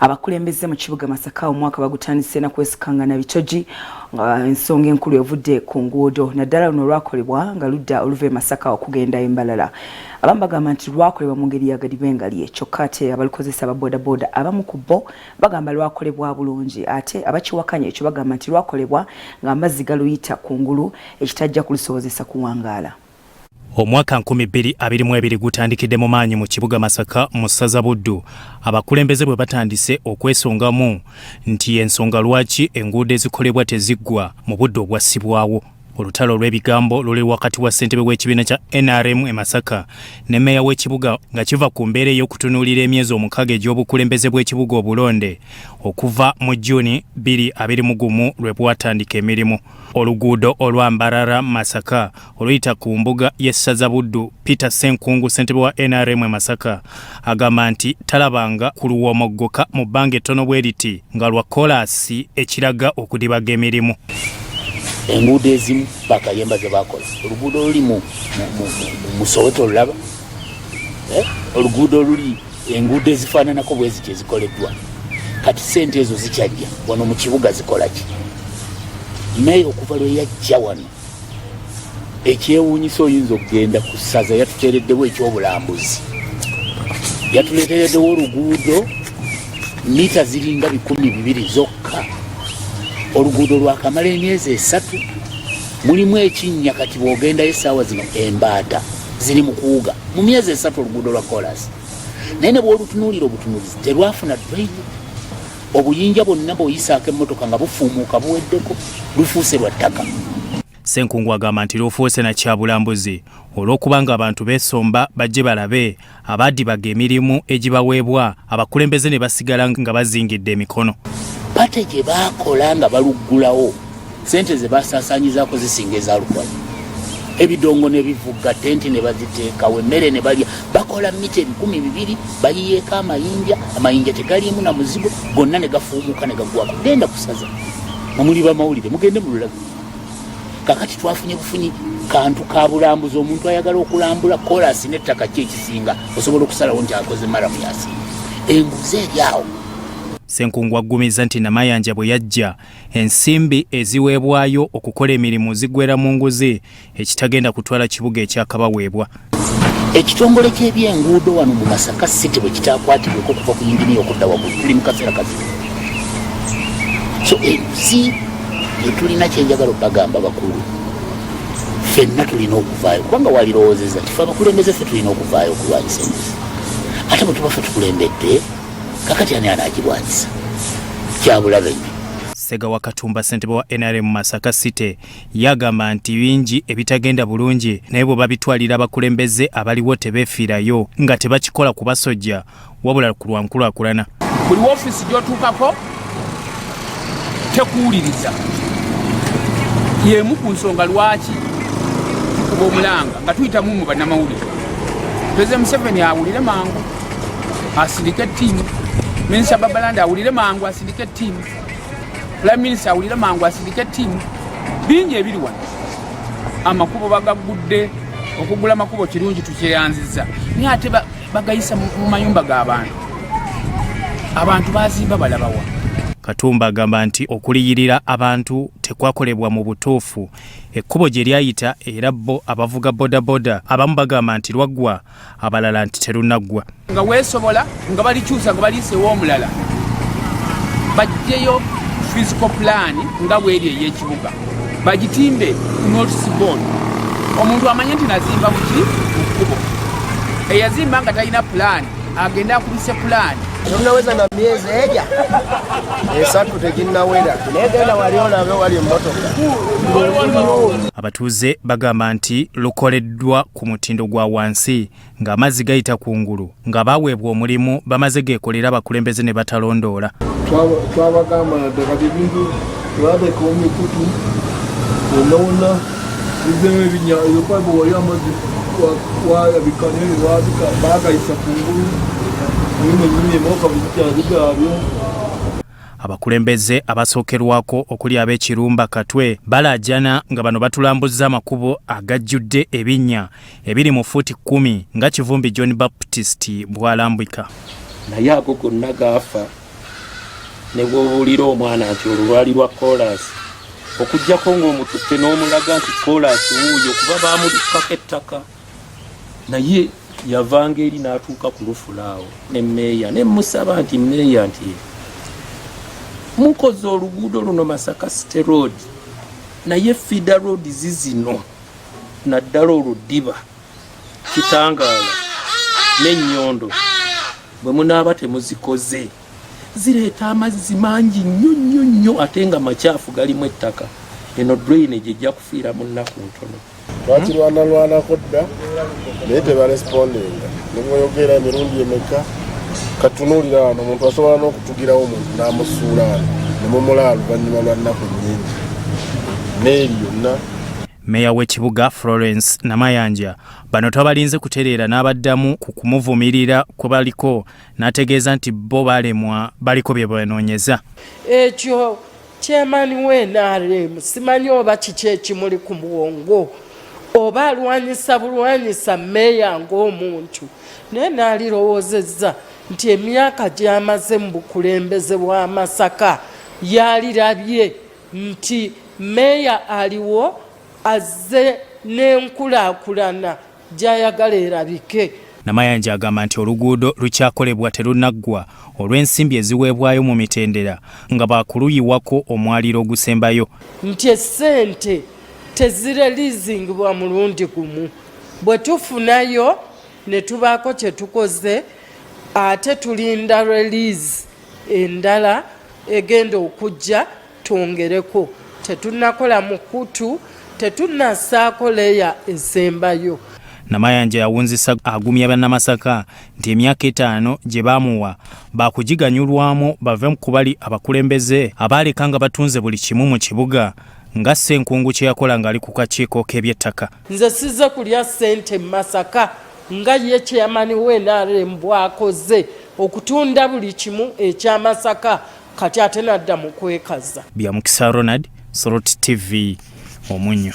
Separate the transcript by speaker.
Speaker 1: Abakulembeze mu kibuga Masaka omwaka bagutandise na kwesikangana bitoji ensonga enkulu evudde ku nguudo naddala luno lwakolebwa nga ludda oluve Masaka okugenda Embalala. Abamu bagamba nti lwakolebwa mu ngeri yagadibengalye kyokka ate abalukozesa ababodaboda abamu ku bo bagamba lwakolebwa bulungi ate abakiwakanya ekyo bagamba nti lwakolebwa nga amazzi galuyita kungulu ekitajja kulisobozesa kuwangaala.
Speaker 2: Omwaka 2022 gutandikidde mu maanyi mu kibuga Masaka mu ssaza Buddu. Abakulembeze bwe batandise okwesongamu nti ensonga lwaki enguudo ezikolebwa teziggwa mu budde obwassibwawo. Olutalo lw'ebigambo luli wakati wa ssentebe w'ekibiina kya NRM e Masaka ne mmeeya w'ekibuga nga kiva ku mbeera ey'okutunuulira emyezi omukaaga egy'obukulembeze bw'ekibuga obulonde okuva mu Juni 2021 lwe bwatandika emirimu. Oluguudo olw'Ambarara Masaka oluyita ku mbuga y'essaza Buddu, Peter Senkungu ssentebe wa NRM e Masaka agamba nti talabanga ku luwomoggoka mu bbanga ettono bwe riti nga lwa kolaasi ekiraga okudibaga emirimu.
Speaker 3: Enguudo ezimu bakayemba ze bakola. Oluguudo oluli mu Soweto olulaba. Oluguudo oluli enguudo ezifaananako bwezi kyezikoleddwa. Kati ssente ezo zikyajja wano mu kibuga zikola ki? Naye okuva lwe yajja wano ekyewuunyisa oyinza okugenda ku ssaza yatuteereddewo ekyobulambuzi. Yatuleetereddewo oluguudo mita ziringa 200 zokka. Oluguudo lwakamala emyezi 3 mulimu ekinnya kati bw'ogendayo essaawa zino embaata ziri mu kuwuga mu myezi 3 oluguudo lwa kolasi. Naye ne bw'olutunuulira obutunuulizi terwafuna drainage. Obuyinja bwonna bw'oyisaako emmotoka nga bufuumuuka buweddeko lufuuse lwa ttaka.
Speaker 2: Senkungu agamba nti lufuuse na kyabulambuzi olw'okubanga abantu beesomba bajje balabe abaadibaga emirimu egibaweebwa abakulembeze ne basigala nga bazingidde emikono.
Speaker 3: Pate gye baakola nga baluggulawo ssente ze basaasaanyizaako zisinga ezaalukwali. Ebidongo ne bivuga tenti ne baziteekawo emmere ne balya bakola mita 200 bayiyeeko amayinja tegaliimu na muzigo gonna ne gafuumuka ne gagwako. Genda kusaza mumuli bamawulire mugende mu lulago. Kakati twafunye bufunyi kantu ka bulambuzi omuntu ayagala okulambula kolasi n'ettaka kye ekisinga osobola okusalawo nti akoze maramu yasinga. Enguzi eri awo.
Speaker 2: Senkungu aggumiza nti namayanja bwe yajja ensimbi eziweebwayo okukola emirimu ziggwera mu nguzi ekitagenda kutwala kibuga ekyakabaweebwa.
Speaker 3: Ekitongole ky'ebyenguudo wano mu Masaka City bwe kitaakwatibweko okuva ku yingini okudda waggulu tuli mu kaseera kazino. So enguzi etulina kyenjagala okubagamba bakulu ffenna tulina okuvaayo kubanga walirowoozeza tife abakulembeze ffe tulina okuvaayo okulwanyisa enguzi. Ate bwe tuba ffe tukulembedde kakati ani anagirwanyisa kyabulabe nnyo.
Speaker 2: Sega wa Katumba ssentebe wa NRM Masaka City yagamba nti bingi ebitagenda bulungi naye bwe babitwalira abakulembeze abaliwo tebeefiirayo nga tebakikola kubasojja wabula ku lwankulaakulana.
Speaker 4: Buli woofiisi gy'otuukako tekuwuliriza y'emu ku nsonga lwaki tukuba omulanga nga tuyitamu mu bannamawulire. Pulezidenti Museveni awulire mangu asindike ttiimu. Minisita Babalanda awulire mangu asindike ttiimu. Prime Minister awulire mangu asindike ttiimu. Bingi ebiri wano. Amakubo bagagudde okugula amakubo kirungi tukyeyanziza. Naye ate bagayisa mu mayumba g'abantu. Abantu bazimba balabawa. Katumba agamba nti okuliyirira abantu tekwakolebwa mu butuufu. Ekkubo gye lyayita era bo abavuga bodaboda abamu bagamba nti lwaggwa abalala nti terunaggwa. Nga weesobola nga balikyusa nga baliisewo omulala bajjeyo physical plan nga bweri ey'ekibuga bagitimbe ku notice board. Omuntu amanye nti nazimba mu kkubo eyazimba nga talina plan agenda akubise plan.
Speaker 5: Unaweza na miezi eja esatu teginnawera negenda wali olabe wali emmotoka.
Speaker 2: Abatuuze bagamba nti lukoleddwa ku mutindo gwa wansi ng'amazzi gayita kungulu nga baweebwa omulimu bamaze geekolera abakulembeze ne batalondoola.
Speaker 6: Twabagamba naddala ebintu twabeka omikutu onawona bizemu ebinya eyopabu wali amazzi wayabikanye bagayisa kungulu.
Speaker 2: Abakulembeze abasookerwako okuli ab'ekirumba Katwe balajana nga bano batulambuza amakubo agajjudde ebinnya ebiri mu fuuti 10 nga Kivumbi John Baptist bwalambika.
Speaker 7: Naye ago gonna gaafa ne bw'obuulira omwana nti olulwali lwa koolaasi okuggyako ng'omututte n'omulaga nti koolaasi wuuyo kuba baamulikkako ettaka naye yavanga eri n'atuuka ku lufulaawo ne mmeeya ne musaba nti mmeeya nti mukoze oluguudo luno Masaka City Road naye feeder road zizino naddala oluddiba Kitangaala n'Ennyondo bwe munaaba temuzikoze zireeta amazzi mangi nnyo ate nga makyafu galimu ettaka eno drainage ejja kufiira mu nnaku ntono
Speaker 5: twakirwanalwanako dda naye tebarespondinga nemweyogera emirundi emeka katunuulira wano omuntu asobola n'okutugirawo omuntu n'amusuula wano nemumulaba oluvannyuma lwa nnaku nnyingi neeri yonna.
Speaker 2: Meya w'ekibuga Florence Namayanja bano twabalinze kutereera n'abaddamu ku kumuvumirira kwe baliko n'ategeeza nti bo baliko bye banoonyeza.
Speaker 8: Ekyo kyemani w'NRM simanyi oba kiki ekimuli ku muwongo oba alwanyisa meya ng'omuntu naye n'alirowoozezza nti emyaka gy'amaze mu bukulembeze bwa Masaka yalirabye nti meya aliwo azze n'enkulaakulana gy'ayagala erabike.
Speaker 2: Namayanja agamba nti oluguudo lukyakolebwa terunaggwa olw'ensimbi eziweebwayo mu mitendera nga baakuluyiwako omwaliro ogusembayo.
Speaker 8: Nti essente tezirelizingibwa mulundi gumu bwe tufunayo ne tubaako kye tukoze ate tulinda release endala egenda okujja twongereko tetunakola mukutu tetunassaako leya esembayo.
Speaker 2: Namayanja yawunzisa agumya bannamasaka nti emyaka 5 gye baamuwa baakugiganyulwamu bave ku bali abakulembeze abaaleka nga batunze buli kimu mu kibuga nga Ssenkungu kye yakola ng'ali ku kakiiko k'eby'ettaka.
Speaker 8: Nze sizze kulya ssente mu Masaka nga ye kyeyamani w'NRM bw'akoze okutunda buli kimu ekya Masaka kati ate nadda mu kwekaza.
Speaker 2: Byamukisa Ronald, Soroti TV, Omunyo.